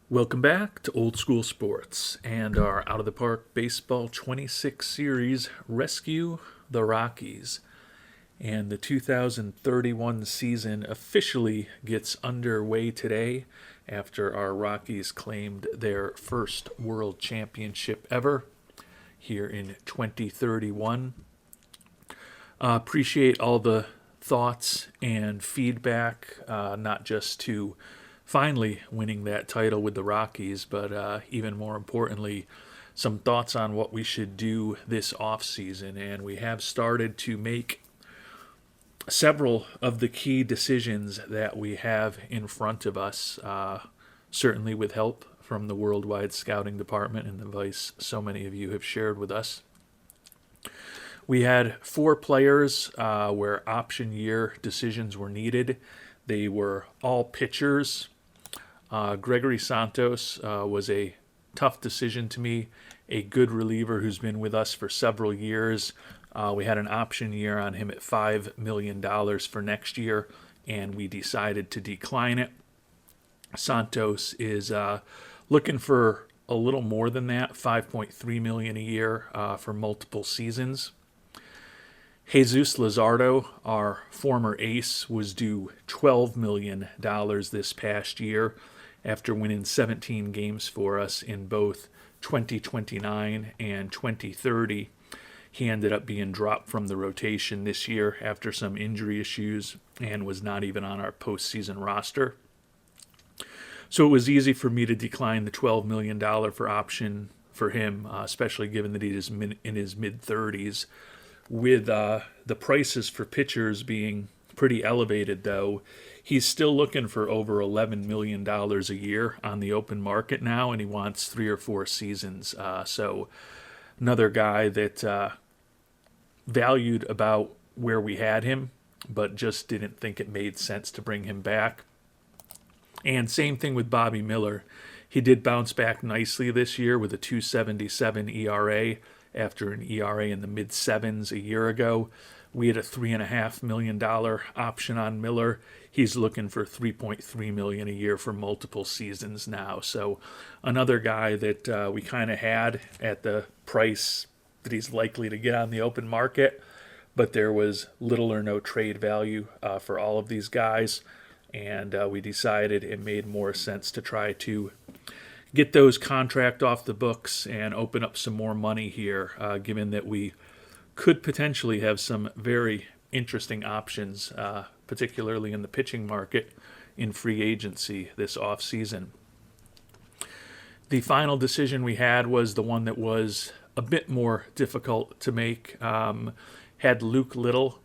Welcome back to Old School Sports and our Out of the Park Baseball 26 series, Rescue the Rockies. And the 2031 season officially gets underway today after our Rockies claimed their first World Championship ever here in 2031. Appreciate all the thoughts and feedback, not just to finally winning that title with the Rockies, but even more importantly, some thoughts on what we should do this offseason. And we have started to make several of the key decisions that we have in front of us, certainly with help from the Worldwide Scouting Department and the advice so many of you have shared with us. We had 4 players where option year decisions were needed. They were all pitchers. Gregory Santos was a tough decision to me, a good reliever who's been with us for several years. We had an option year on him at $5 million for next year, and we decided to decline it. Santos is looking for a little more than that, $5.3 million a year for multiple seasons. Jesus Luzardo, our former ace, was due $12 million this past year after winning 17 games for us in both 2029 and 2030. He ended up being dropped from the rotation this year after some injury issues and was not even on our postseason roster. So it was easy for me to decline the $12 million for option for him, especially given that he is in his mid-30s. With the prices for pitchers being pretty elevated, though, he's still looking for over $11 million a year on the open market now, and he wants 3 or 4 seasons. So another guy that valued about where we had him, but just didn't think it made sense to bring him back. And same thing with Bobby Miller. He did bounce back nicely this year with a 2.77 ERA after an ERA in the mid-sevens a year ago. We had a $3.5 million option on Miller. He's looking for $3.3 million a year for multiple seasons now. So another guy that we kind of had at the price that he's likely to get on the open market, but there was little or no trade value for all of these guys, and we decided it made more sense to try to get those contract off the books and open up some more money here, given that we could potentially have some very interesting options, particularly in the pitching market in free agency this offseason. The final decision we had was the one that was a bit more difficult to make. Had Luke Little,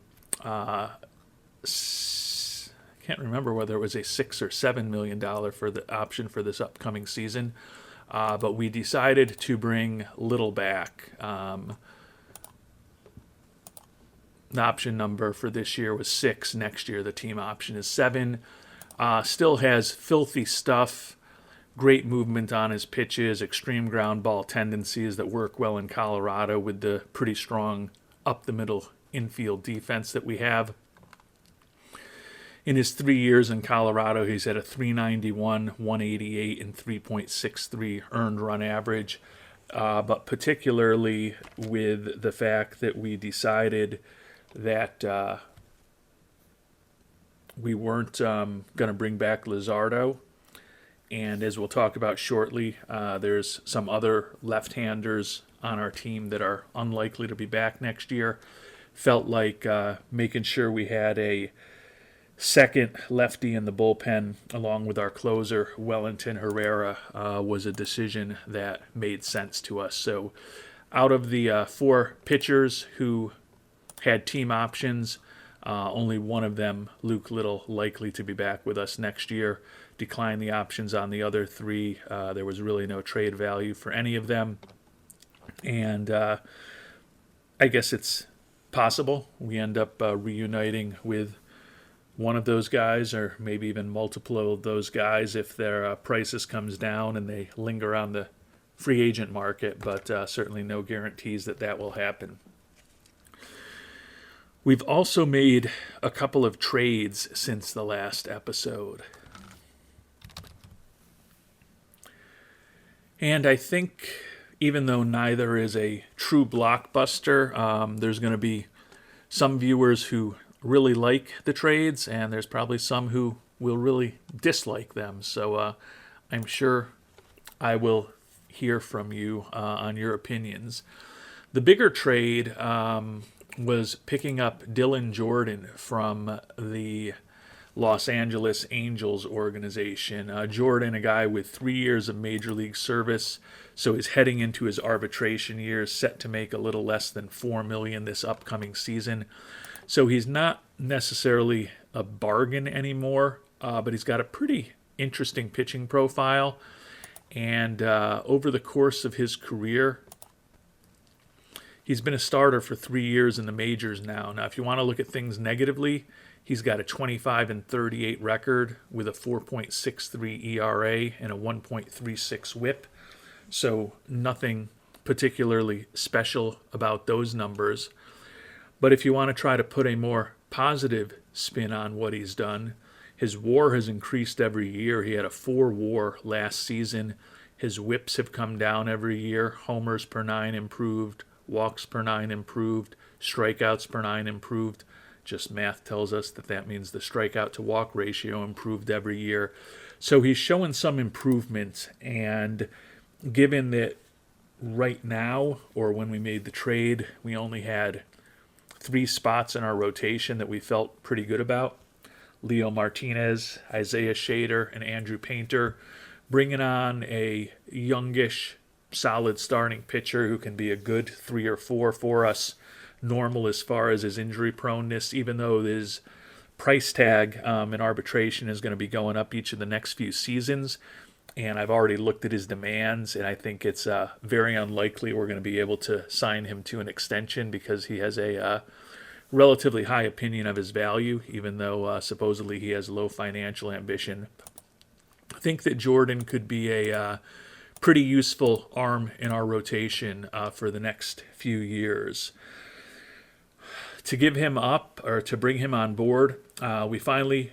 can't remember whether it was a $6 or $7 million for the option for this upcoming season, but we decided to bring Little back. The option number for this year was 6. Next year, the team option is 7. Still has filthy stuff, great movement on his pitches, extreme ground ball tendencies that work well in Colorado with the pretty strong up-the-middle infield defense that we have. In his 3 years in Colorado, he's at a 391, 188, and 3.63 earned run average, but particularly with the fact that we decided that we weren't going to bring back Luzardo. And as we'll talk about shortly, there's some other left-handers on our team that are unlikely to be back next year. Felt like making sure we had a second lefty in the bullpen along with our closer, Wellington Herrera, was a decision that made sense to us. So out of the 4 pitchers who had team options, only one of them, Luke Little, likely to be back with us next year. Declined the options on the other 3. There was really no trade value for any of them. And I guess it's possible we end up reuniting with one of those guys, or maybe even multiple of those guys if their prices comes down and they linger on the free agent market, but certainly no guarantees that that will happen. We've also made a couple of trades since the last episode. And I think even though neither is a true blockbuster, there's going to be some viewers who really like the trades, and there's probably some who will really dislike them. So I'm sure I will hear from you on your opinions. The bigger trade was picking up Dylan Jordan from the Los Angeles Angels organization. Jordan, a guy with 3 years of major league service, so he's heading into his arbitration year, set to make a little less than $4 million this upcoming season. So he's not necessarily a bargain anymore, but he's got a pretty interesting pitching profile. And over the course of his career, he's been a starter for 3 years in the majors now. Now, if you want to look at things negatively, he's got a 25-38 record with a 4.63 ERA and a 1.36 WHIP. So nothing particularly special about those numbers. But if you want to try to put a more positive spin on what he's done, his WAR has increased every year. He had a 4 WAR last season. His WHIPs have come down every year. Homers per 9 improved. Walks per 9 improved. Strikeouts per 9 improved. Just math tells us that that means the strikeout to walk ratio improved every year. So he's showing some improvement. And given that right now, or when we made the trade, we only had 3 spots in our rotation that we felt pretty good about: Leo Martinez, Isaiah Shader, and Andrew Painter, bringing on a youngish, solid starting pitcher who can be a good 3 or 4 for us, normal as far as his injury proneness, even though his price tag in arbitration is going to be going up each of the next few seasons. And I've already looked at his demands, and I think it's very unlikely we're going to be able to sign him to an extension because he has a relatively high opinion of his value, even though supposedly he has low financial ambition. I think that Jordan could be a pretty useful arm in our rotation for the next few years. To give him up, or to bring him on board, we finally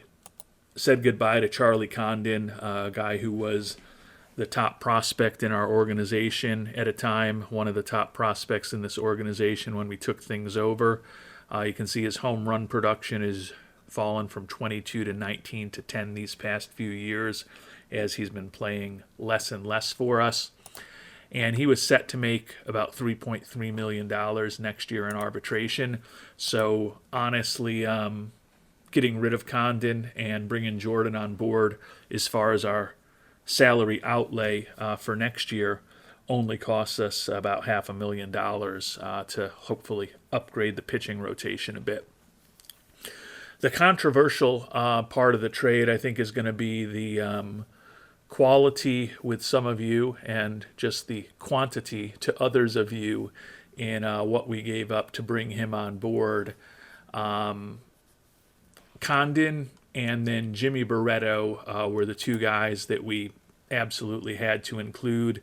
said goodbye to Charlie Condon, a guy who was the top prospect in our organization at a time, one of the top prospects in this organization when we took things over. You can see his home run production has fallen from 22 to 19 to 10 these past few years as he's been playing less and less for us. And he was set to make about $3.3 million next year in arbitration. So honestly, getting rid of Condon and bringing Jordan on board as far as our salary outlay for next year only costs us about $500,000 to hopefully upgrade the pitching rotation a bit. The controversial part of the trade, I think, is going to be the quality with some of you and just the quantity to others of you in what we gave up to bring him on board. Condon and then Jimmy Barreto were the 2 guys that we absolutely had to include.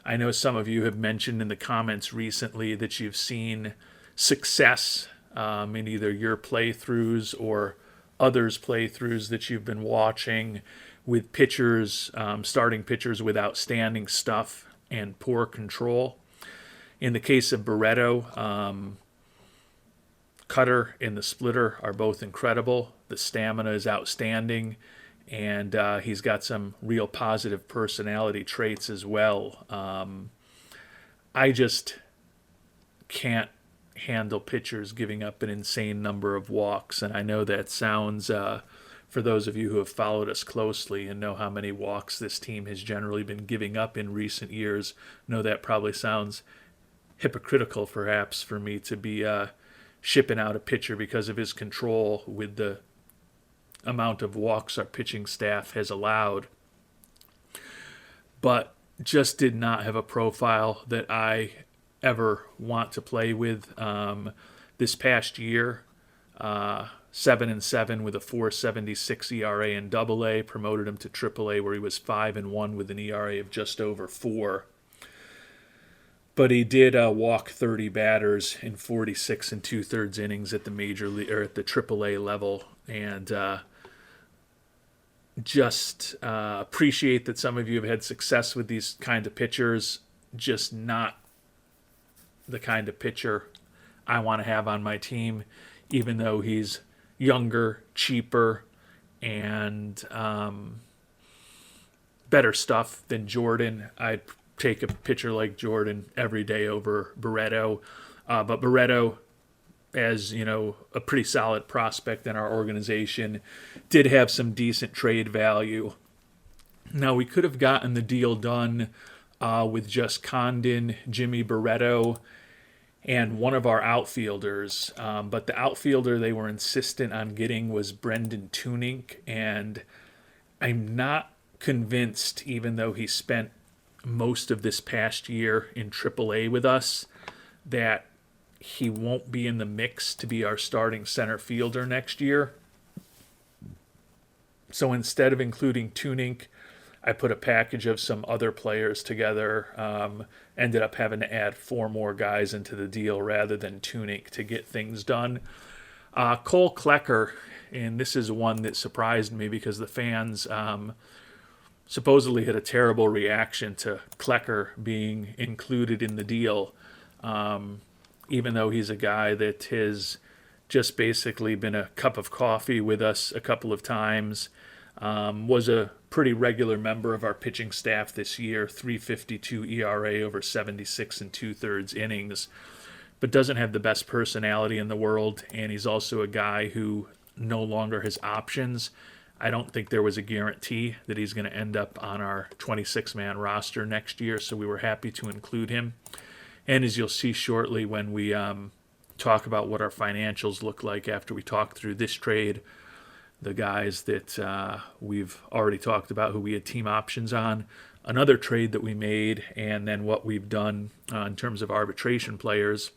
I know some of you have mentioned in the comments recently that you've seen success in either your playthroughs or others' playthroughs that you've been watching with pitchers, starting pitchers with outstanding stuff and poor control. In the case of Barreto, cutter and the splitter are both incredible. The stamina is outstanding, and he's got some real positive personality traits as well. I just can't handle pitchers giving up an insane number of walks, and I know that sounds, for those of you who have followed us closely and know how many walks this team has generally been giving up in recent years, know that probably sounds hypocritical perhaps for me to be shipping out a pitcher because of his control with the amount of walks our pitching staff has allowed, but just did not have a profile that I ever want to play with. This past year, 7-7 with a 4.76 ERA in Double-A, promoted him to Triple-A where he was 5-1 with an ERA of just over 4. But he did walk 30 batters in 46 2/3 innings at the major league or at the AAA level, and just appreciate that some of you have had success with these kind of pitchers. Just not the kind of pitcher I want to have on my team, even though he's younger, cheaper, and better stuff than Jordan. I'd take a pitcher like Jordan every day over Barreto. But Barreto, as you know, a pretty solid prospect in our organization, did have some decent trade value. Now, we could have gotten the deal done with just Condon, Jimmy Barreto, and one of our outfielders. But the outfielder they were insistent on getting was Brendan Tunick, and I'm not convinced, even though he spent most of this past year in AAA with us, that he won't be in the mix to be our starting center fielder next year. So instead of including Tunick, I put a package of some other players together. Ended up having to add 4 more guys into the deal rather than Tunick to get things done. Cole Klecker, and this is one that surprised me because the fans supposedly had a terrible reaction to Klecker being included in the deal, even though he's a guy that has just basically been a cup of coffee with us a couple of times. Was a pretty regular member of our pitching staff this year, 3.52 ERA over 76 and 2/3 innings, but doesn't have the best personality in the world, and he's also a guy who no longer has options. I don't think there was a guarantee that he's going to end up on our 26-man roster next year, so we were happy to include him. And as you'll see shortly when we talk about what our financials look like after we talk through this trade, the guys that we've already talked about who we had team options on, another trade that we made, and then what we've done in terms of arbitration players.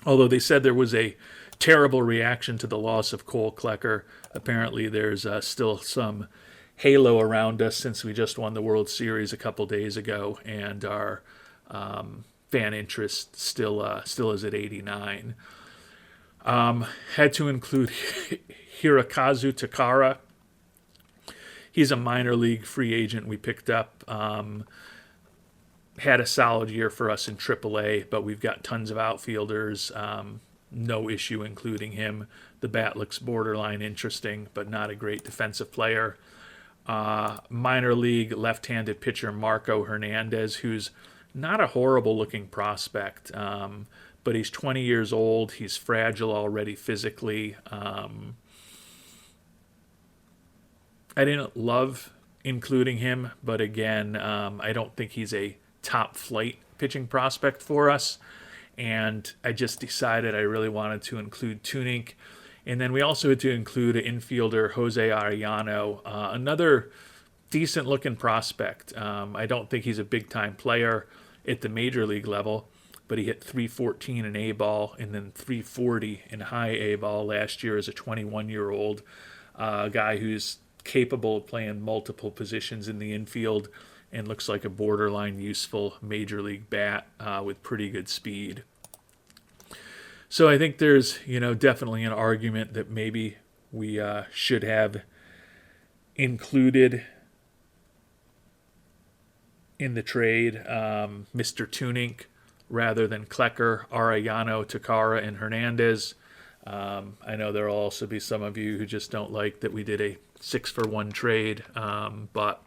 Although they said there was a terrible reaction to the loss of Cole Klecker, apparently there's still some halo around us since we just won the World Series a couple days ago, and our fan interest still is at 89. Had to include Hirokazu Takara. He's a minor league free agent we picked up. Had a solid year for us in AAA, but we've got tons of outfielders. No issue including him. The bat looks borderline interesting, but not a great defensive player. Minor league left-handed pitcher Marco Hernandez, who's not a horrible looking prospect, but he's 20 years old. He's fragile already physically. I didn't love including him, but again, I don't think he's a top flight pitching prospect for us. And I just decided I really wanted to include Tunick. And then we also had to include an infielder, Jose Arellano, another decent-looking prospect. I don't think he's a big-time player at the major league level, but he hit 314 in A-ball and then 340 in high A-ball last year as a 21-year-old guy who's capable of playing multiple positions in the infield and looks like a borderline useful major league bat with pretty good speed. So I think there's, definitely an argument that maybe we should have included in the trade Mr. Tunick rather than Klecker, Arellano, Takara, and Hernandez. I know there will also be some of you who just don't like that we did a 6-for-1 trade, but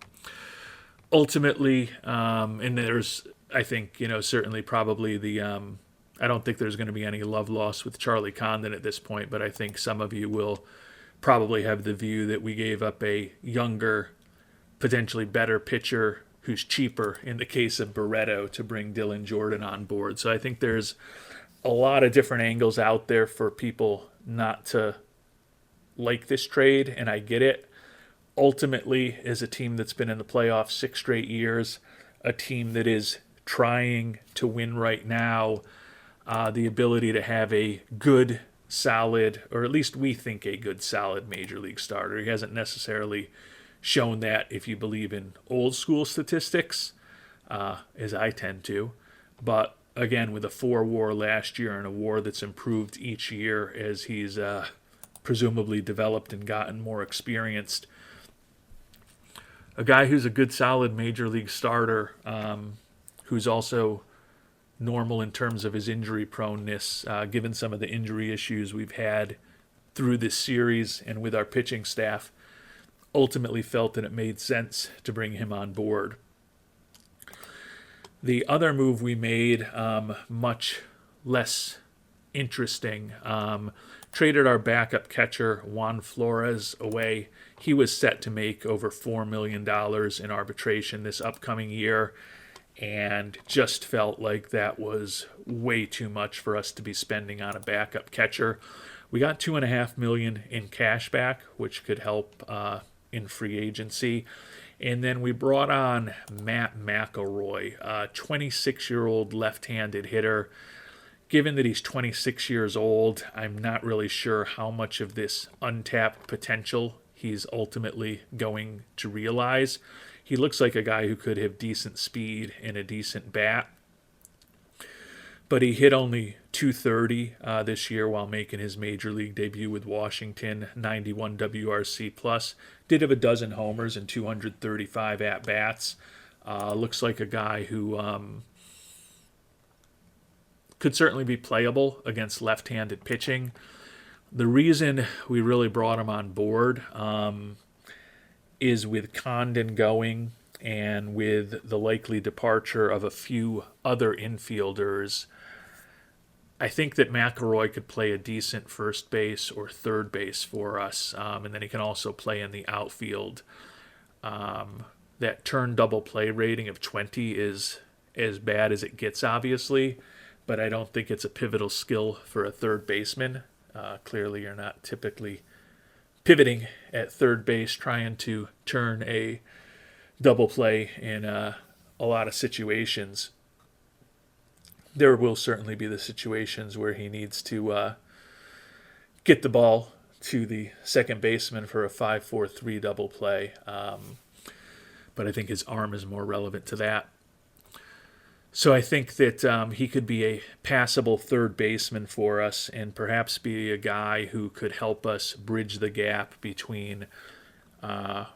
ultimately, and there's, I think, certainly probably the, I don't think there's going to be any love lost with Charlie Condon at this point, but I think some of you will probably have the view that we gave up a younger, potentially better pitcher who's cheaper in the case of Barreto to bring Dylan Jordan on board. So I think there's a lot of different angles out there for people not to like this trade, and I get it. Ultimately, as a team that's been in the playoffs 6 straight years, a team that is trying to win right now, the ability to have a good, solid, or at least we think a good, solid major league starter. He hasn't necessarily shown that if you believe in old school statistics, as I tend to. But again, with a 4 WAR last year and a WAR that's improved each year as he's presumably developed and gotten more experienced, a guy who's a good, solid major league starter, who's also normal in terms of his injury proneness, given some of the injury issues we've had through this series and with our pitching staff. Ultimately felt that it made sense to bring him on board. The other move we made, much less interesting, traded our backup catcher Juan Flores away. He was set to make over $4 million in arbitration this upcoming year, and just felt like that was way too much for us to be spending on a backup catcher. We got $2.5 million in cash back, which could help in free agency. And then we brought on Matt McElroy, a 26-year-old left-handed hitter. Given that he's 26 years old, I'm not really sure how much of this untapped potential he's ultimately going to realize. He looks like a guy who could have decent speed and a decent bat. But he hit only .230 this year while making his major league debut with Washington, 91 WRC plus. Did have a dozen homers and 235 at-bats. Looks like a guy who could certainly be playable against left-handed pitching. The reason we really brought him on board is with Condon going and with the likely departure of a few other infielders. I think that McElroy could play a decent first base or third base for us, and then he can also play in the outfield. That turn double play rating of 20 is as bad as it gets, obviously, but I don't think it's a pivotal skill for a third baseman. Clearly, you're not typically pivoting at third base trying to turn a double play in a lot of situations. There will certainly be the situations where he needs to get the ball to the second baseman for a 5-4-3 double play. But I think his arm is more relevant to that. So I think that he could be a passable third baseman for us and perhaps be a guy who could help us bridge the gap between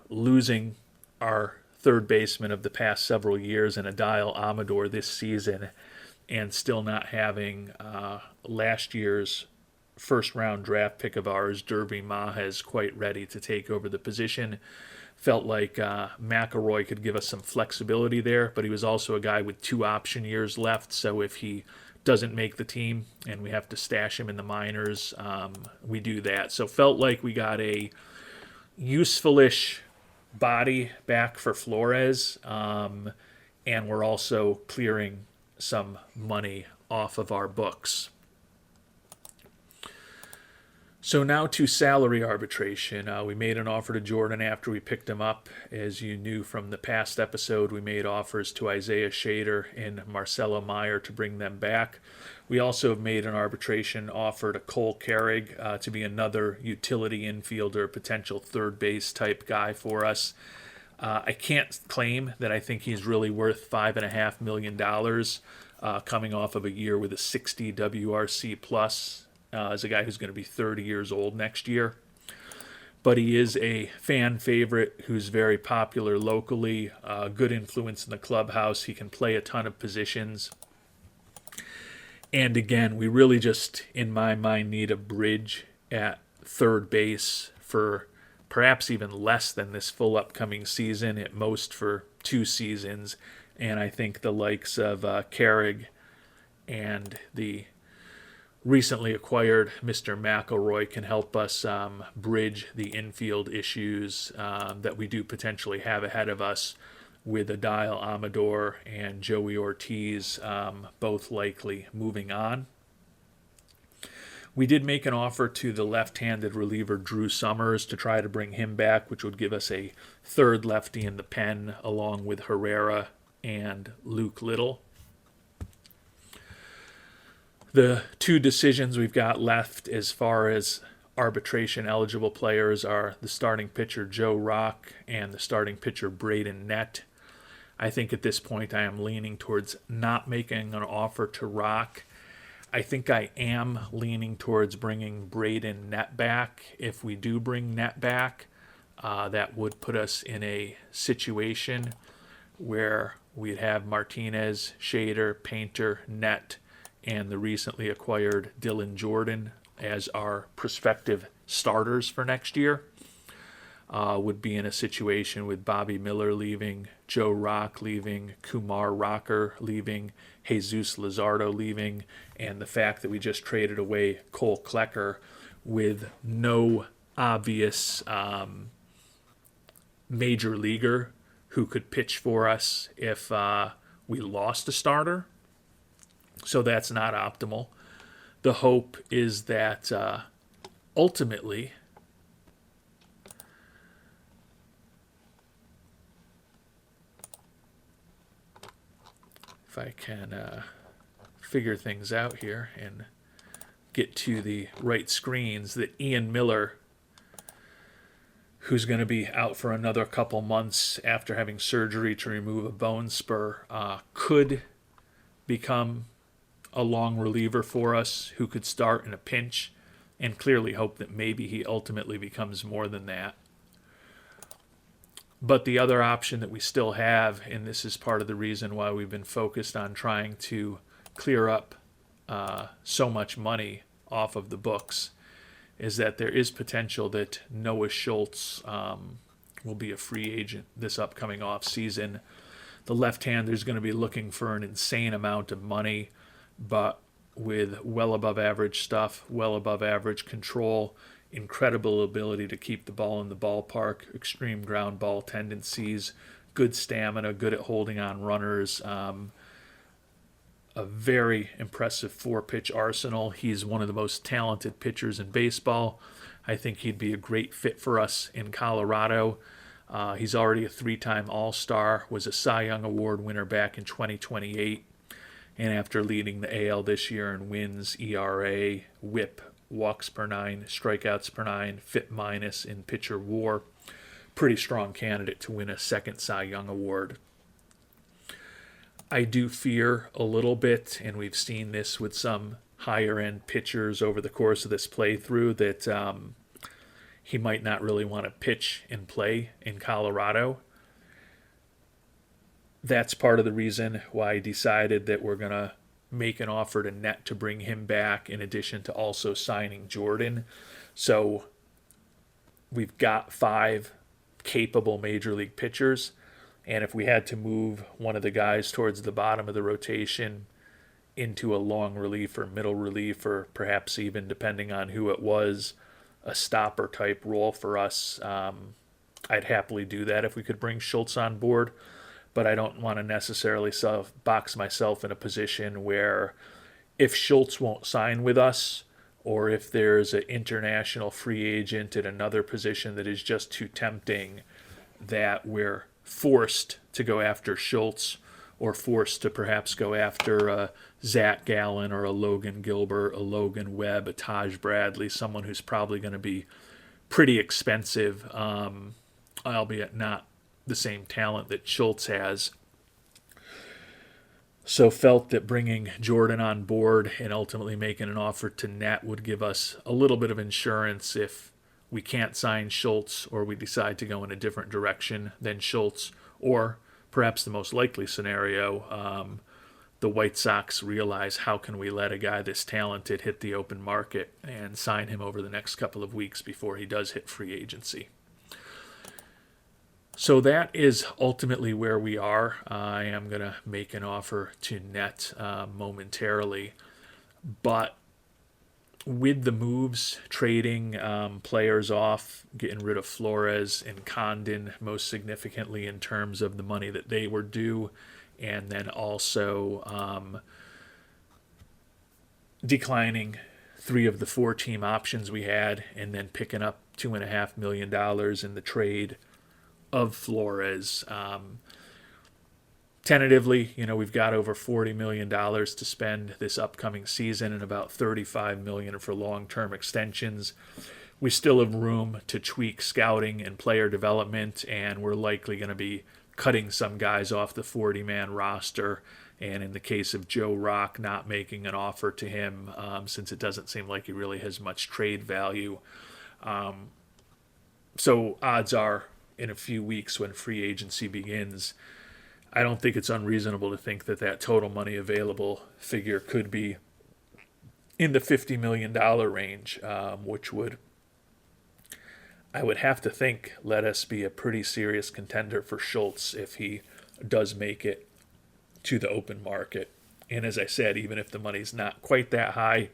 losing our third baseman of the past several years and Adile Amador this season and still not having last year's first-round draft pick of ours, Derby Mahez, quite ready to take over the position. Felt like McElroy could give us some flexibility there, but he was also a guy with 2 option years left, so if he doesn't make the team and we have to stash him in the minors, we do that. So felt like we got a useful-ish body back for Flores, and we're also clearing some money off of our books. So now to salary arbitration. We made an offer to Jordan after we picked him up. As you knew from the past episode, we made offers to Isaiah Shader and Marcelo Meyer to bring them back. We also have made an arbitration offer to Cole Carrig to be another utility infielder, potential third base type guy for us. I can't claim that I think he's really worth $5.5 million coming off of a year with a 60 WRC plus. As a guy who's going to be 30 years old next year. But he is a fan favorite who's very popular locally, good influence in the clubhouse. He can play a ton of positions. And again, we really just, in my mind, need a bridge at third base for perhaps even less than this full upcoming season, at most for 2 seasons. And I think the likes of Carrig and the recently acquired Mr. McElroy can help us bridge the infield issues that we do potentially have ahead of us with Adile Amador and Joey Ortiz, both likely moving on. We did make an offer to the left-handed reliever Drew Summers to try to bring him back, which would give us a third lefty in the pen along with Herrera and Luke Little. The 2 decisions we've got left as far as arbitration-eligible players are the starting pitcher Joe Rock and the starting pitcher Braden Nett. I think at this point I am leaning towards not making an offer to Rock. I think I am leaning towards bringing Braden Nett back. If we do bring Nett back, That would put us in a situation where we'd have Martinez, Shader, Painter, Net, and the recently acquired Dylan Jordan as our prospective starters for next year. Would be in a situation with Bobby Miller leaving, Joe Rock leaving, Kumar Rocker leaving, Jesus Luzardo leaving, and the fact that we just traded away Cole Klecker with no obvious major leaguer who could pitch for us if we lost a starter. So that's not optimal. The hope is that ultimately if I can figure things out here and get to the right screens, that Ian Miller, who's going to be out for another couple months after having surgery to remove a bone spur, could become a long reliever for us who could start in a pinch, and clearly hope that maybe he ultimately becomes more than that. But the other option that we still have, and this is part of the reason why we've been focused on trying to clear up so much money off of the books, is that there is potential that Noah Schultz will be a free agent this upcoming offseason. The left-hander is going to be looking for an insane amount of money, but with well above average stuff, well above average control, incredible ability to keep the ball in the ballpark, extreme ground ball tendencies, good stamina, good at holding on runners, a very impressive four-pitch arsenal. He's one of the most talented pitchers in baseball. I think he'd be a great fit for us in Colorado. He's already a three-time All-Star, was a Cy Young Award winner back in 2028, and after leading the AL this year in wins, ERA, WHIP, walks per nine, strikeouts per nine, FIP minus in pitcher WAR, pretty strong candidate to win a second Cy Young Award. I do fear a little bit, and we've seen this with some higher-end pitchers over the course of this playthrough, that he might not really want to pitch and play in Colorado. That's part of the reason why I decided that we're going to make an offer to Net to bring him back, in addition to also signing Jordan. So we've got 5 capable major league pitchers, and if we had to move one of the guys towards the bottom of the rotation into a long relief or middle relief, or perhaps even, depending on who it was, a stopper type role for us, I'd happily do that if we could bring Schultz on board. But I don't want to necessarily box myself in a position where, if Schultz won't sign with us, or if there's an international free agent at another position that is just too tempting, that we're forced to go after Schultz, or forced to perhaps go after a Zach Gallen or a Logan Gilbert, a Logan Webb, a Taj Bradley, someone who's probably going to be pretty expensive, albeit not the same talent that Schultz has. So felt that bringing Jordan on board and ultimately making an offer to Net would give us a little bit of insurance if we can't sign Schultz, or we decide to go in a different direction than Schultz, or perhaps the most likely scenario, the White Sox realize, how can we let a guy this talented hit the open market, and sign him over the next couple of weeks before he does hit free agency. So that is ultimately where we are. I am going to make an offer to Net momentarily. But with the moves, trading players off, getting rid of Flores and Condon, most significantly in terms of the money that they were due, and then also declining 3 of the 4 team options we had, and then picking up $2.5 million in the trade of Flores. Tentatively, we've got over $40 million to spend this upcoming season, and about $35 million for long-term extensions. We still have room to tweak scouting and player development, and we're likely going to be cutting some guys off the 40-man roster, and in the case of Joe Rock, not making an offer to him, since it doesn't seem like he really has much trade value. So odds are, in a few weeks when free agency begins, I don't think it's unreasonable to think that that total money available figure could be in the $50 million range, which would, I would have to think, let us be a pretty serious contender for Schultz if he does make it to the open market. And as I said, even if the money's not quite that high,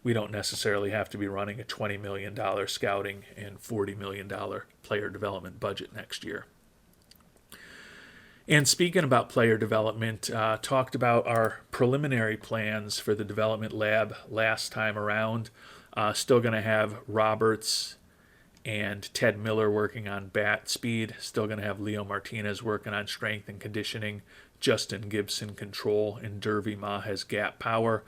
we don't necessarily have to be running a $20 million scouting and $40 million player development budget next year. And speaking about player development, talked about our preliminary plans for the development lab last time around. Still going to have Roberts and Ted Miller working on bat speed. Still going to have Leo Martinez working on strength and conditioning, Justin Gibson control, and Derby Mahez gap power.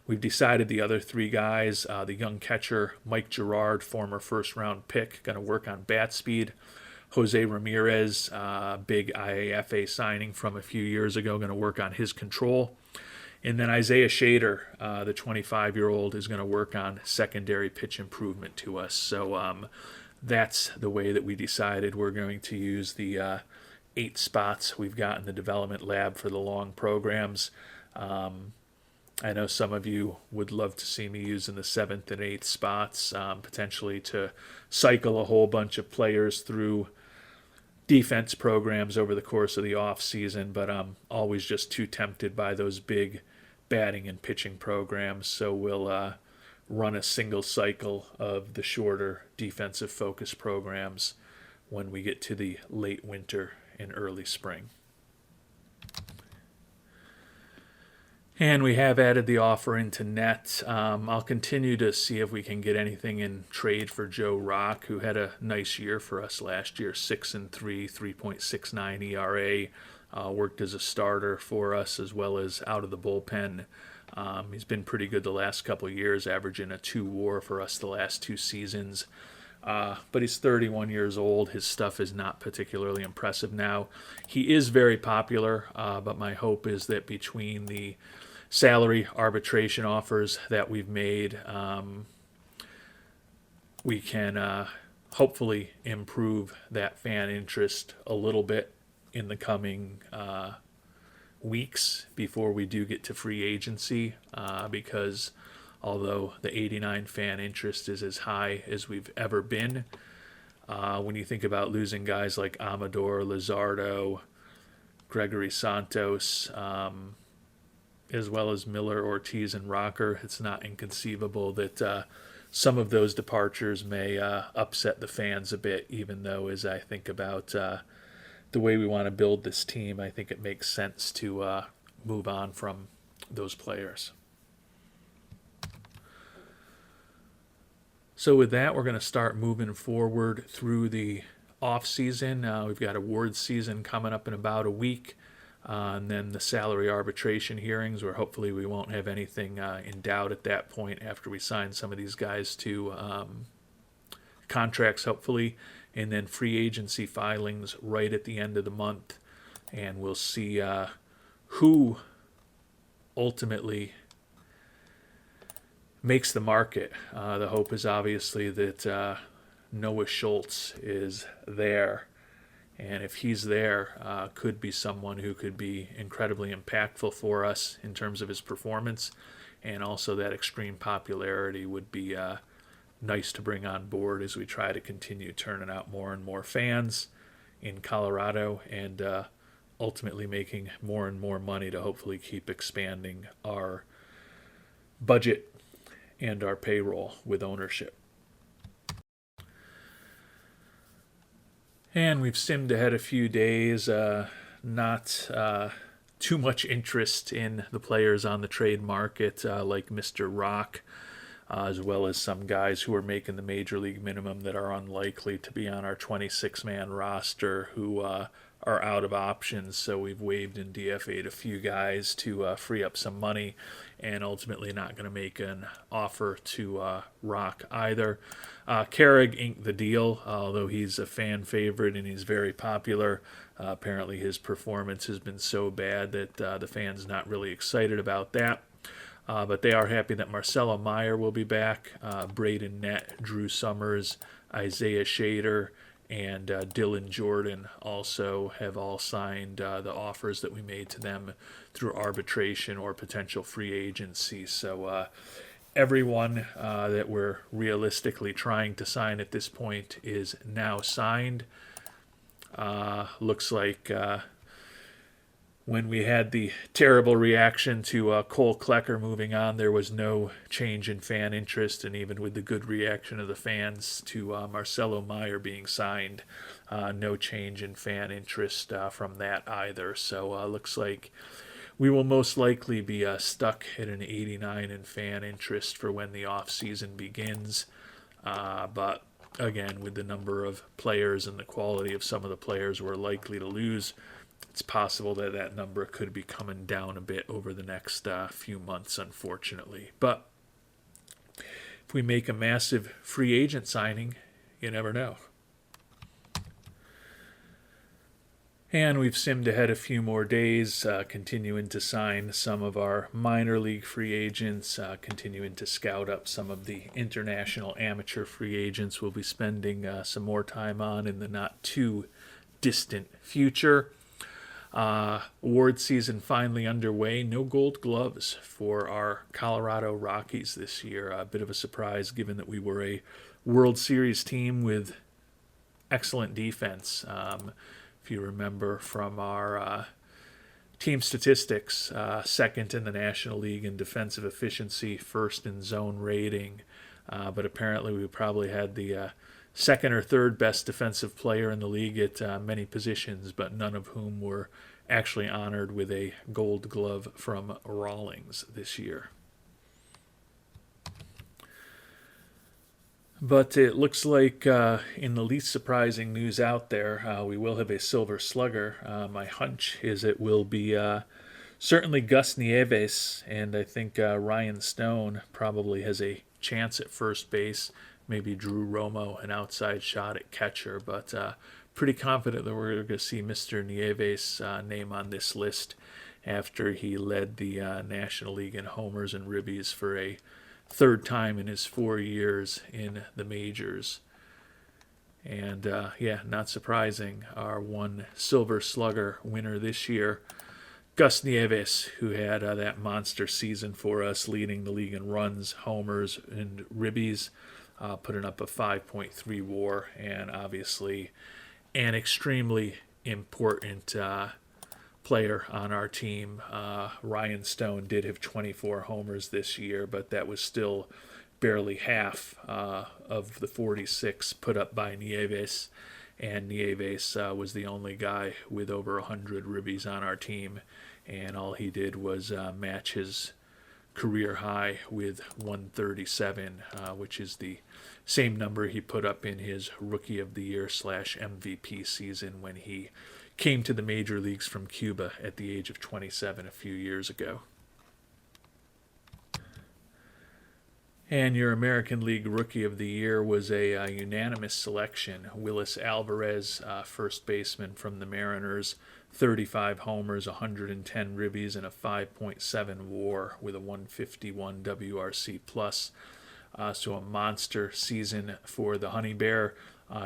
We've decided the other three guys, the young catcher Mike Girard, former first-round pick, going to work on bat speed. Jose Ramirez, big IAFA signing from a few years ago, going to work on his control. And then Isaiah Shader, the 25-year-old, is going to work on secondary pitch improvement to us. So that's the way that we decided we're going to use the 8 spots we've got in the development lab for the long programs. I know some of you would love to see me using the 7th and 8th spots, potentially to cycle a whole bunch of players through defense programs over the course of the off season, but I'm always just too tempted by those big batting and pitching programs. So we'll run a single cycle of the shorter defensive focus programs when we get to the late winter and early spring. And we have added the offer into net. I'll continue to see if we can get anything in trade for Joe Rock, who had a nice year for us last year, 6-3, 3.69 ERA. Worked as a starter for us as well as out of the bullpen. He's been pretty good the last couple of years, averaging a 2 WAR for us the last 2 seasons. But he's 31 years old. His stuff is not particularly impressive now. He is very popular, but my hope is that between the salary arbitration offers that we've made, we can hopefully improve that fan interest a little bit in the coming weeks before we do get to free agency, because although the 89 fan interest is as high as we've ever been, when you think about losing guys like Amador, Luzardo, Gregory Santos, as well as Miller, Ortiz, and Rocker, it's not inconceivable that some of those departures may upset the fans a bit, even though as I think about the way we want to build this team, I think it makes sense to move on from those players. So with that, we're going to start moving forward through the off-season. We've got awards season coming up in about a week, and then the salary arbitration hearings, where hopefully we won't have anything in doubt at that point after we sign some of these guys to contracts, hopefully, and then free agency filings right at the end of the month, and we'll see who ultimately makes the market. The hope is obviously that Noah Schultz is there, and if he's there, could be someone who could be incredibly impactful for us in terms of his performance, and also that extreme popularity would be nice to bring on board as we try to continue turning out more and more fans in Colorado and ultimately making more and more money to hopefully keep expanding our budget and our payroll with ownership. And we've simmed ahead a few days, not too much interest in the players on the trade market like Mr. Rock, as well as some guys who are making the major league minimum that are unlikely to be on our 26-man roster who are out of options. So we've waived and DFA'd a few guys to free up some money, and ultimately not going to make an offer to Rock either. Carrig inked the deal, although he's a fan favorite and he's very popular. Apparently his performance has been so bad that the fans not really excited about that. But they are happy that Marcelo Meyer will be back, Braden Nett, Drew Summers, Isaiah Shader, and Dylan Jordan also have all signed the offers that we made to them through arbitration or potential free agency. So everyone that we're realistically trying to sign at this point is now signed. Looks like when we had the terrible reaction to Cole Klecker moving on, there was no change in fan interest, and even with the good reaction of the fans to Marcelo Meyer being signed, no change in fan interest from that either. So looks like we will most likely be stuck at an 89 in fan interest for when the offseason begins. But again, with the number of players and the quality of some of the players we're likely to lose, it's possible that that number could be coming down a bit over the next few months, unfortunately. But if we make a massive free agent signing, you never know. And we've simmed ahead a few more days, continuing to sign some of our minor league free agents, continuing to scout up some of the international amateur free agents we'll be spending some more time on in the not too distant future. Award season finally underway. No gold gloves for our Colorado Rockies this year. A bit of a surprise given that we were a World Series team with excellent defense. If you remember from our team statistics, second in the National League in defensive efficiency, first in zone rating. But apparently we probably had the second or third best defensive player in the league at many positions, but none of whom were actually honored with a gold glove from Rawlings this year. But it looks like in the least surprising news out there, we will have a silver slugger. My hunch is it will be certainly Gus Nieves, and I think Ryan Stone probably has a chance at first base. Maybe Drew Romo, an outside shot at catcher, but pretty confident that we're going to see Mr. Nieves' name on this list after he led the National League in homers and ribbies for a third time in his 4 years in the majors. And not surprising, our one silver slugger winner this year, Gus Nieves, who had that monster season for us, leading the league in runs, homers, and ribbies, putting up a 5.3 WAR, and obviously an extremely important player on our team. Ryan Stone did have 24 homers this year, but that was still barely half of the 46 put up by Nieves, and Nieves was the only guy with over 100 ribbies on our team, and all he did was match his career high with 137, which is the same number he put up in his Rookie of the Year / MVP season when he came to the major leagues from Cuba at the age of 27 a few years ago. And your American League Rookie of the Year was a unanimous selection. Willis Alvarez, first baseman from the Mariners, 35 homers, 110 ribbies, and a 5.7 WAR with a 151 WRC+. So a monster season for the Honey Bear.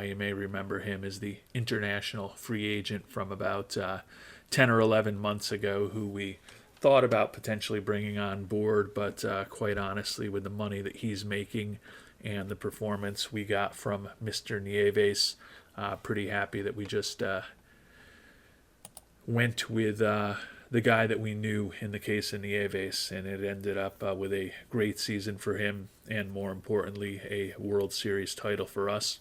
You may remember him as the international free agent from about 10 or 11 months ago, who we thought about potentially bringing on board, but quite honestly, with the money that he's making and the performance we got from Mr. Nieves, pretty happy that we just went with the guy that we knew in the case of Nieves, and it ended up with a great season for him, and more importantly, a World Series title for us.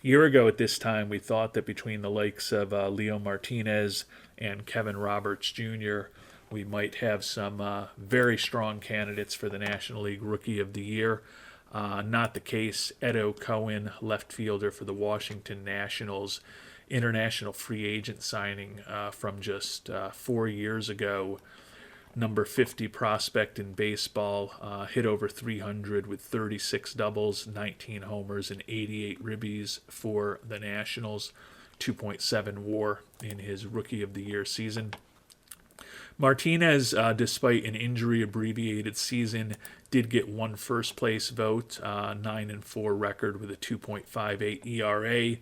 A year ago at this time, we thought that between the likes of Leo Martinez and Kevin Roberts Jr., we might have some very strong candidates for the National League Rookie of the Year. Not the case. Edo Cohen, left fielder for the Washington Nationals, international free agent signing from just 4 years ago. Number 50 prospect in baseball, hit over 300 with 36 doubles, 19 homers, and 88 ribbies for the Nationals. 2.7 WAR in his Rookie of the Year season. Martinez, despite an injury-abbreviated season, did get one first-place vote, 9-4 record with a 2.58 ERA.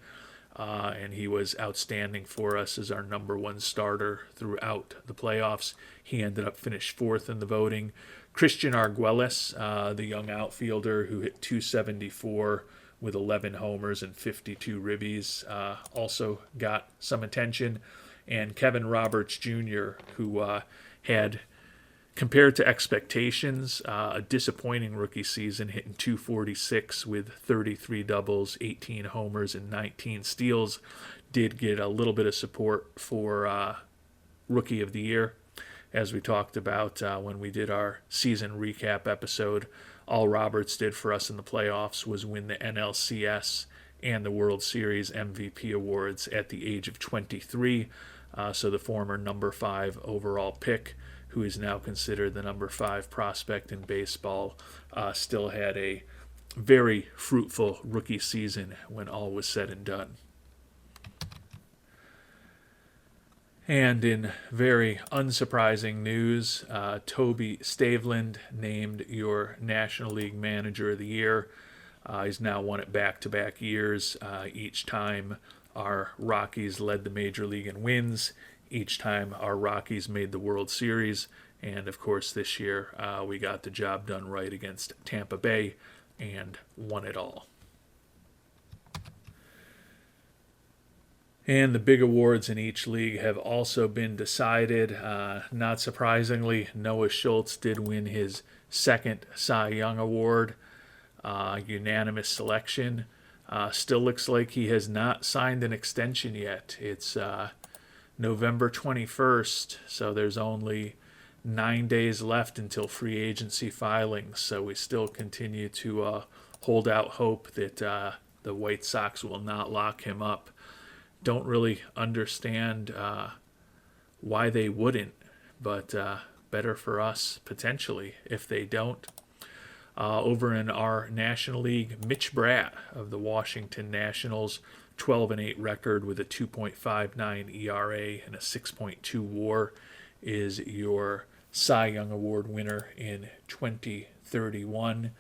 and he was outstanding for us as our number one starter throughout the playoffs. He ended up finished fourth in the voting. Christian Arguelles, the young outfielder who hit 274 with 11 homers and 52 ribbies, also got some attention. And Kevin Roberts Jr., who had, compared to expectations, a disappointing rookie season, hitting 246 with 33 doubles, 18 homers, and 19 steals, did get a little bit of support for Rookie of the Year. As we talked about when we did our season recap episode, all Roberts did for us in the playoffs was win the NLCS and the World Series MVP awards at the age of 23. So the former number 5 overall pick, who is now considered the number 5 prospect in baseball, still had a very fruitful rookie season when all was said and done. And in very unsurprising news, Toby Staveland named your National League Manager of the Year. He's now won it back-to-back years. Each time our Rockies led the Major League in wins. Each time our Rockies made the World Series. And, of course, this year we got the job done right against Tampa Bay and won it all. And the big awards in each league have also been decided. Not surprisingly, Noah Schultz did win his second Cy Young Award. Unanimous selection. Still looks like he has not signed an extension yet. It's November 21st, so there's only 9 days left until free agency filings. So we still continue to hold out hope that the White Sox will not lock him up. Don't really understand why they wouldn't, but better for us potentially if they don't. Over in our National League, Mitch Bratt of the Washington Nationals, 12-8 record with a 2.59 ERA and a 6.2 WAR, is your Cy Young Award winner in 2031.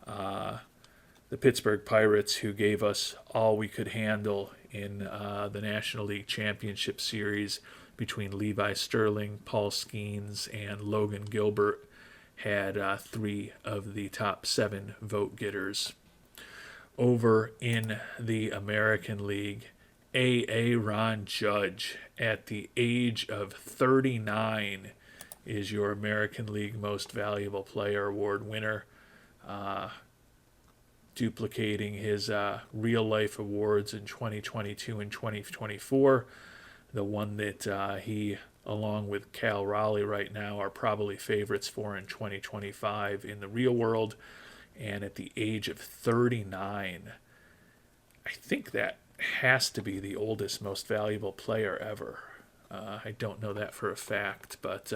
The Pittsburgh Pirates, who gave us all we could handle in the National League Championship Series between Levi Sterling, Paul Skeens, and Logan Gilbert, had 3 of the top 7 vote getters. Over in the American League, Ron Judge, at the age of 39, is your American League Most Valuable Player Award winner, duplicating his real-life awards in 2022 and 2024. The one that he, along with Cal Raleigh right now, are probably favorites for in 2025 in the real world. And at the age of 39, I think that has to be the oldest Most Valuable Player ever. I don't know that for a fact, but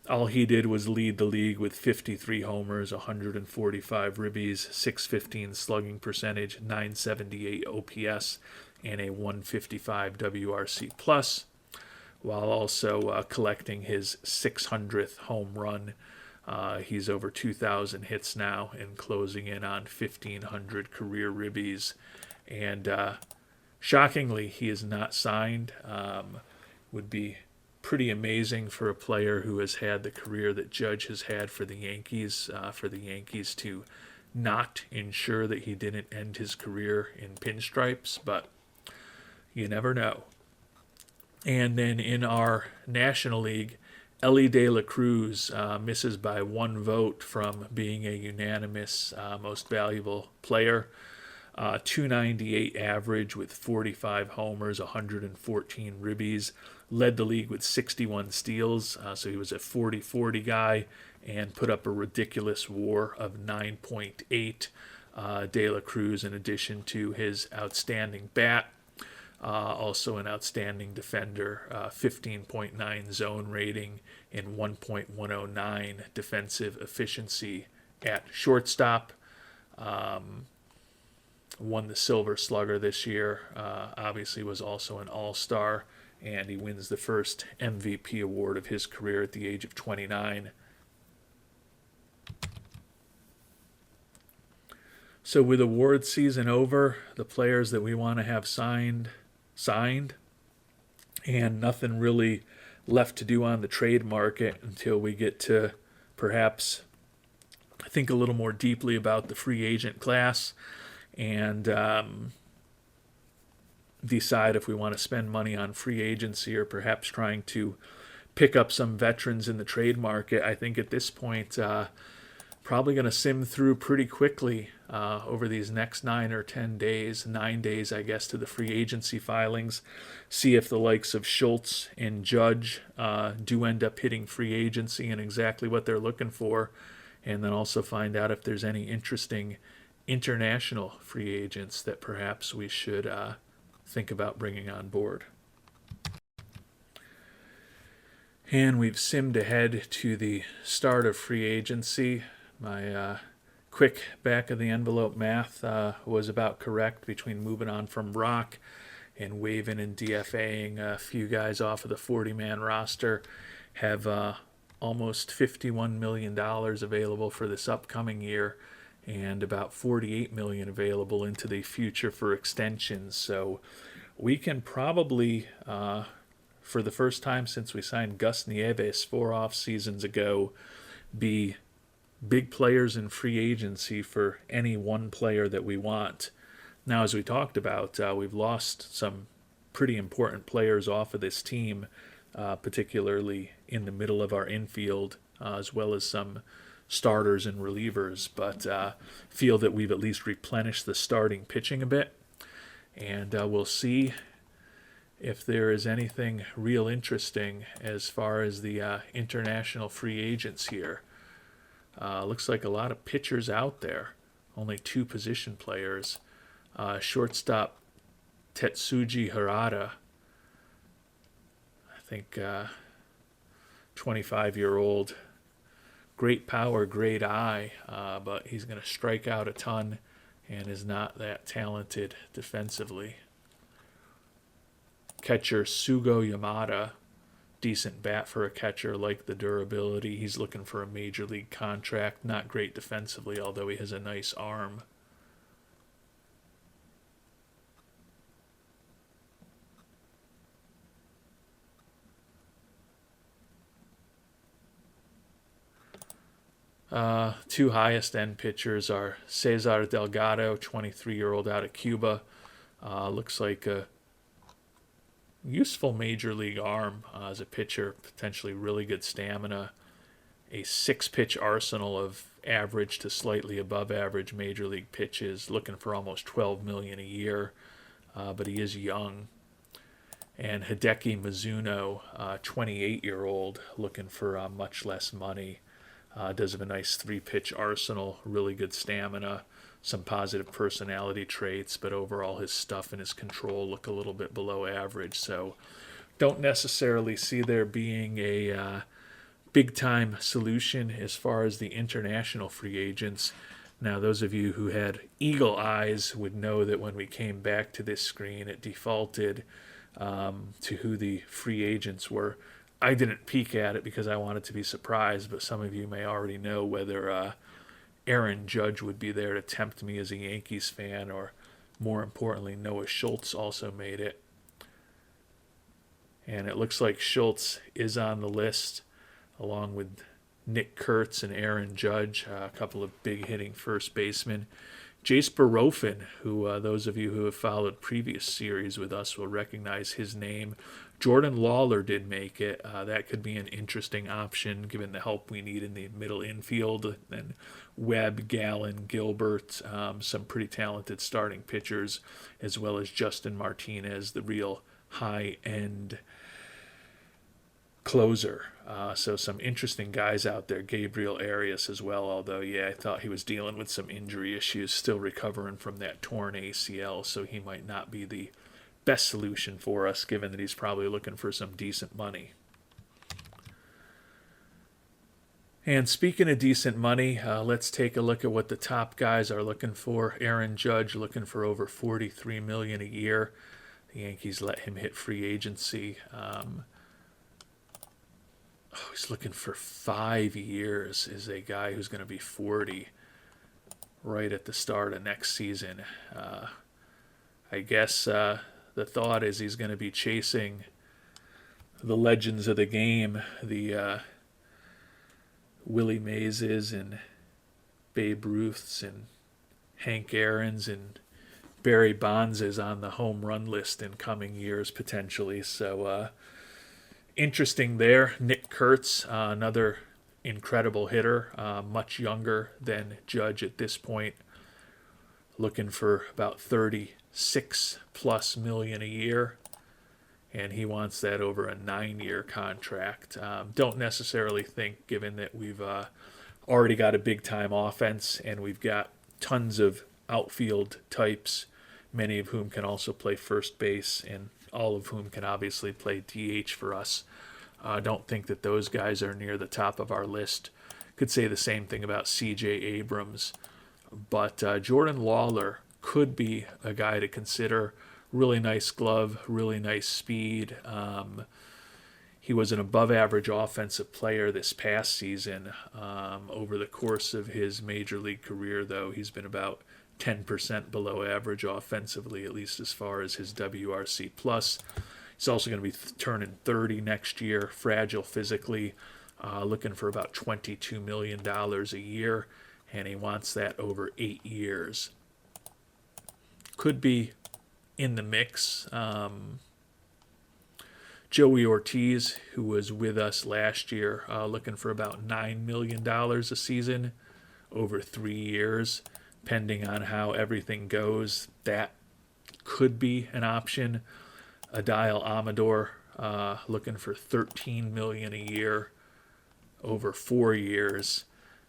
all he did was lead the league with 53 homers, 145 ribbies, 615 slugging percentage, 978 OPS, and a 155 WRC plus, while also collecting his 600th home run. He's over 2,000 hits now and closing in on 1,500 career ribbies. And shockingly, he is not signed. Would be pretty amazing for a player who has had the career that Judge has had for the Yankees to not ensure that he didn't end his career in pinstripes, but you never know. And then in our National League, Elly De La Cruz misses by 1 vote from being a unanimous Most Valuable Player. 298 average with 45 homers, 114 ribbies. Led the league with 61 steals, so he was a 40-40 guy and put up a ridiculous WAR of 9.8. De La Cruz, in addition to his outstanding bat, also an outstanding defender, 15.9 zone rating and 1.109 defensive efficiency at shortstop. Won the Silver Slugger this year, obviously was also an all-star, and he wins the first MVP award of his career at the age of 29. So with award season over, the players that we want to have signed, and nothing really left to do on the trade market until we get to perhaps think a little more deeply about the free agent class and decide if we want to spend money on free agency or perhaps trying to pick up some veterans in the trade market. I think at this point, probably going to sim through pretty quickly over these next 9 or 10 days, 9 days, I guess, to the free agency filings. See if the likes of Schultz and Judge do end up hitting free agency and exactly what they're looking for. And then also find out if there's any interesting international free agents that perhaps we should think about bringing on board. And we've simmed ahead to the start of free agency. My quick back of the envelope math was about correct between moving on from Rock and waiving and DFAing a few guys off of the 40-man roster. Have almost $51 million available for this upcoming year and about $48 million available into the future for extensions. So we can probably, for the first time since we signed Gus Nieves 4 off seasons ago, be big players in free agency for any one player that we want. Now, as we talked about, we've lost some pretty important players off of this team, particularly in the middle of our infield, as well as some starters and relievers, but feel that we've at least replenished the starting pitching a bit. And we'll see if there is anything real interesting as far as the international free agents here. Looks like a lot of pitchers out there, only 2 position players. Shortstop Tetsuji Harada, I think 25-year-old, great power, great eye, but he's going to strike out a ton and is not that talented defensively. Catcher Sugo Yamada, decent bat for a catcher, like the durability. He's looking for a major league contract, not great defensively, although he has a nice arm. Two highest end pitchers are Cesar Delgado, 23-year-old out of Cuba. Looks like a useful major league arm as a pitcher, potentially really good stamina, a 6-pitch arsenal of average to slightly above average major league pitches, looking for almost $12 million a year, but he is young. And Hideki Mizuno, 28-year-old, looking for much less money. Does have a nice 3-pitch arsenal, really good stamina, some positive personality traits, but overall his stuff and his control look a little bit below average. So don't necessarily see there being a big-time solution as far as the international free agents. Now, those of you who had eagle eyes would know that when we came back to this screen, it defaulted to who the free agents were. I didn't peek at it because I wanted to be surprised, but some of you may already know whether Aaron Judge would be there to tempt me as a Yankees fan, or more importantly, Noah Schultz also made it. And it looks like Schultz is on the list, along with Nick Kurtz and Aaron Judge, a couple of big hitting first basemen. Jace Barofin, who those of you who have followed previous series with us will recognize his name. Jordan Lawler did make it. That could be an interesting option given the help we need in the middle infield. And Webb, Gallen, Gilbert, some pretty talented starting pitchers, as well as Justin Martinez, the real high-end closer. So some interesting guys out there. Gabriel Arias as well, although, yeah, I thought he was dealing with some injury issues, still recovering from that torn ACL, so he might not be the best solution for us, given that he's probably looking for some decent money. And speaking of decent money, let's take a look at what the top guys are looking for. Aaron Judge looking for over $43 million a year. The Yankees let him hit free agency. He's looking for 5 years. Is a guy who's going to be 40. right at the start of next season. I guess the thought is he's going to be chasing the legends of the game, the Willie Mayeses and Babe Ruths and Hank Aaron's and Barry Bonds is on the home run list in coming years potentially. So interesting there. Nick Kurtz, another incredible hitter, much younger than Judge at this point, looking for about 36 plus million a year, and he wants that over a 9-year contract. Don't necessarily think, given that we've already got a big time offense and we've got tons of outfield types, many of whom can also play first base and all of whom can obviously play DH for us. Don't think that those guys are near the top of our list. Could say the same thing about C.J. Abrams. But Jordan Lawler could be a guy to consider. Really nice glove, really nice speed. He was an above-average offensive player this past season. Over the course of his major league career, though, he's been about 10% below average offensively, at least as far as his WRC+. He's also going to be turning 30 next year, fragile physically, looking for about $22 million a year, and he wants that over 8 years. Could be in the mix. Joey Ortiz, who was with us last year, looking for about $9 million a season over 3 years, pending on how everything goes. That could be an option. Adail Amador, looking for $13 million a year over 4 years.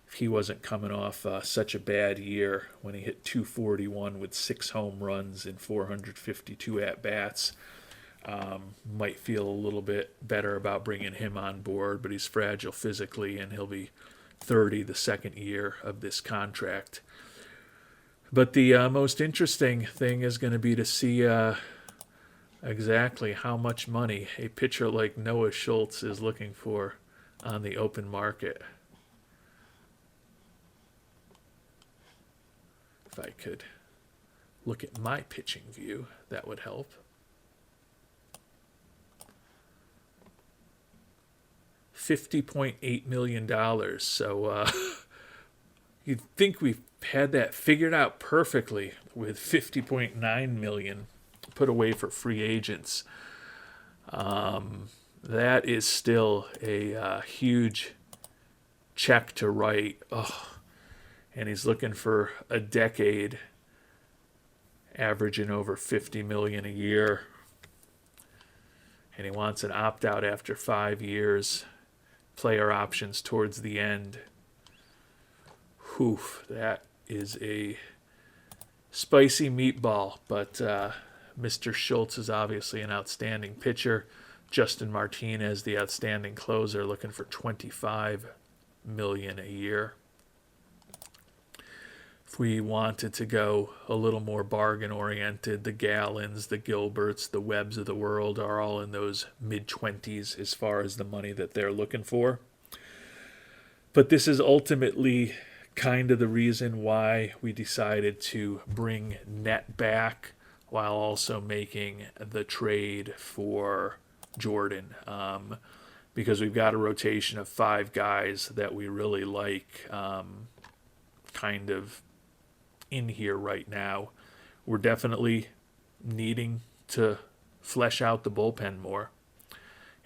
If he wasn't coming off such a bad year when he hit 241 with 6 home runs and 452 at-bats, might feel a little bit better about bringing him on board, but he's fragile physically and he'll be 30 the second year of this contract. But the most interesting thing is going to be to see exactly how much money a pitcher like Noah Schultz is looking for on the open market. If I could look at my pitching view, that would help. $50.8 million. So you'd think we've had that figured out perfectly with $50.9 million put away for free agents. That is still a huge check to write. And he's looking for a decade, averaging over $50 million a year. And he wants an opt-out after 5 years, player options towards the end. Whew, that is a spicy meatball, but Mr. Schultz is obviously an outstanding pitcher. Justin Martinez, the outstanding closer, looking for $25 million a year. If we wanted to go a little more bargain-oriented, the Gallons, the Gilberts, the Webbs of the world are all in those mid-20s as far as the money that they're looking for. But this is ultimately kind of the reason why we decided to bring Net back while also making the trade for Jordan. Because we've got a rotation of 5 guys that we really like kind of in here right now. We're definitely needing to flesh out the bullpen more.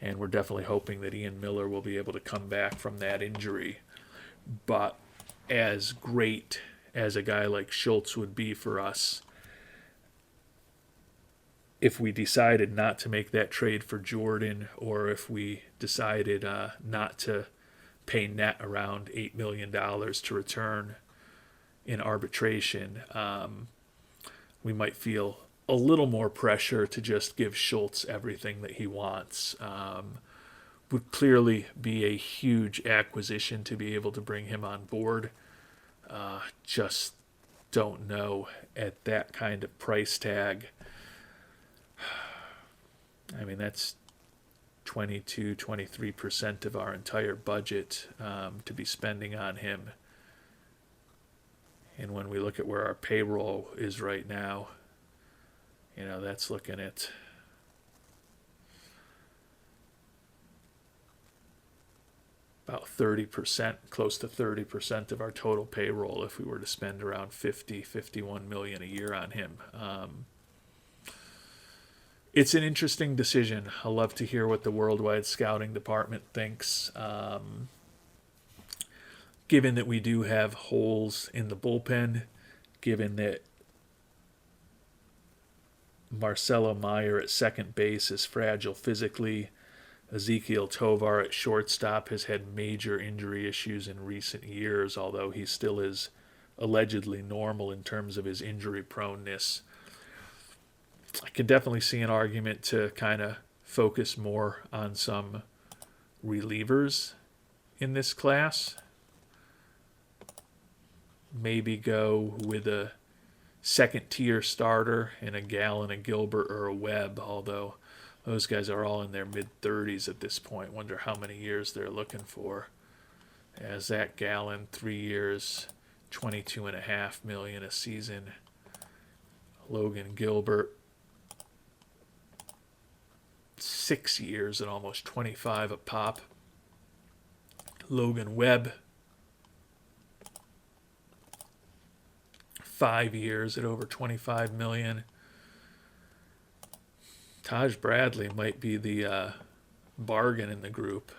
And we're definitely hoping that Ian Miller will be able to come back from that injury. But as great as a guy like Schultz would be for us, if we decided not to make that trade for Jordan, or if we decided not to pay Net around $8 million to return in arbitration, we might feel a little more pressure to just give Schultz everything that he wants. Would clearly be a huge acquisition to be able to bring him on board. Just don't know at that kind of price tag. I mean, that's 22-23% of our entire budget to be spending on him. And when we look at where our payroll is right now, that's looking at about 30%, close to 30% of our total payroll if we were to spend around 51 million a year on him. It's an interesting decision. I'll love to hear what the worldwide scouting department thinks. Given that we do have holes in the bullpen, given that Marcelo Meyer at second base is fragile physically, Ezekiel Tovar at shortstop has had major injury issues in recent years, although he still is allegedly normal in terms of his injury proneness. I can definitely see an argument to kind of focus more on some relievers in this class. Maybe go with a second-tier starter and a Gallen, a Gilbert, or a Webb, although those guys are all in their mid-30s at this point. Wonder how many years they're looking for. As Zach Gallen, 3 years, $22.5 million a season. Logan Gilbert, 6 years at almost 25 a pop. Logan Webb, 5 years at over 25 million. Taj Bradley might be the bargain in the group.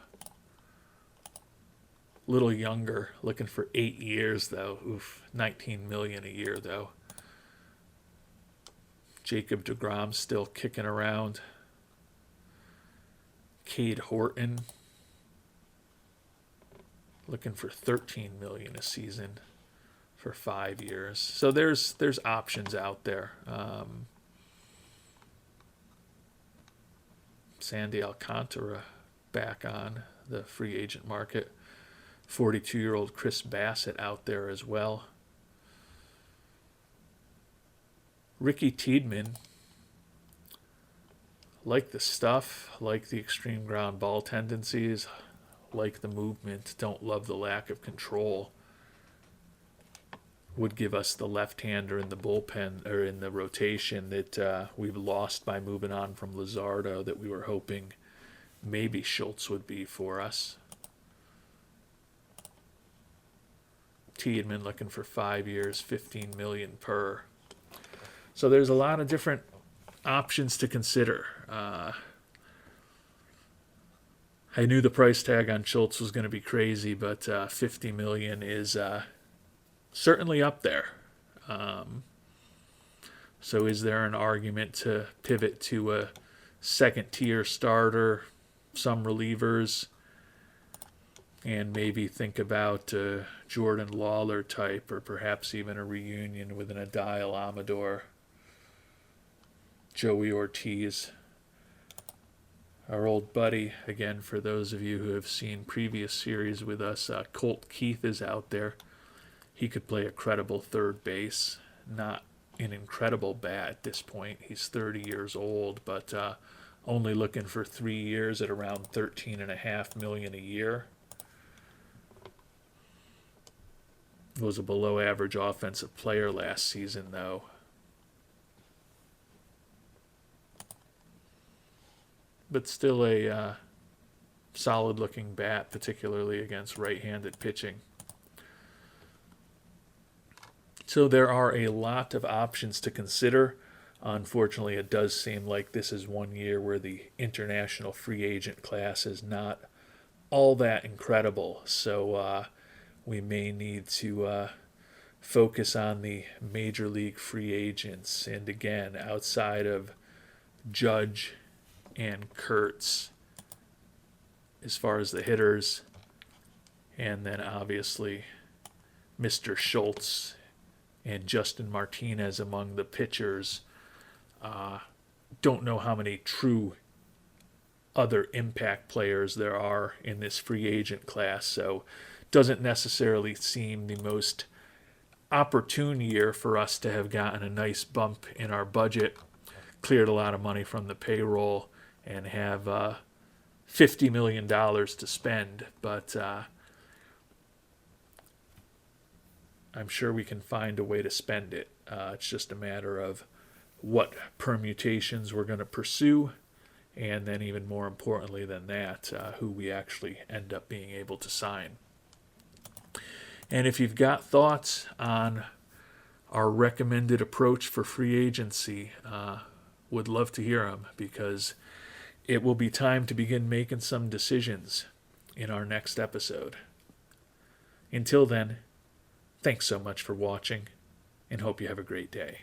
Little younger, looking for 8 years though. 19 million a year though. Jacob deGrom still kicking around. Cade Horton, looking for 13 million a season for 5 years. So there's options out there. Sandy Alcantara back on the free agent market. 42-year-old Chris Bassett out there as well. Ricky Tiedemann, like the stuff, like the extreme ground ball tendencies, like the movement, don't love the lack of control. Would give us the left-hander in the bullpen or in the rotation that we've lost by moving on from Luzardo, that we were hoping maybe Schultz would be for us. Tiedemann looking for 5 years, 15 million per. So there's a lot of different options to consider. I knew the price tag on Schultz was going to be crazy, but 50 million is certainly up there. So is there an argument to pivot to a second-tier starter, some relievers, and maybe think about a Jordan Lawler type, or perhaps even a reunion with an Adael Amador, Joey Ortiz, our old buddy, again, for those of you who have seen previous series with us, Colt Keith is out there. He could play a credible third base, not an incredible bat at this point. He's 30 years old, but only looking for 3 years at around $13.5 million a year. Was a below-average offensive player last season, though. But still a solid-looking bat, particularly against right-handed pitching. So there are a lot of options to consider. Unfortunately, it does seem like this is one year where the international free agent class is not all that incredible. So we may need to focus on the major league free agents. And again, outside of Judge and Kurtz, as far as the hitters, and then obviously Mr. Schultz and Justin Martinez among the pitchers. Don't know how many true other impact players there are in this free agent class, so doesn't necessarily seem the most opportune year for us to have gotten a nice bump in our budget, cleared a lot of money from the payroll, and have $50 million to spend. But I'm sure we can find a way to spend it. It's just a matter of what permutations we're going to pursue, and then even more importantly than that, who we actually end up being able to sign. And if you've got thoughts on our recommended approach for free agency, would love to hear them, because it will be time to begin making some decisions in our next episode. Until then, thanks so much for watching, and hope you have a great day.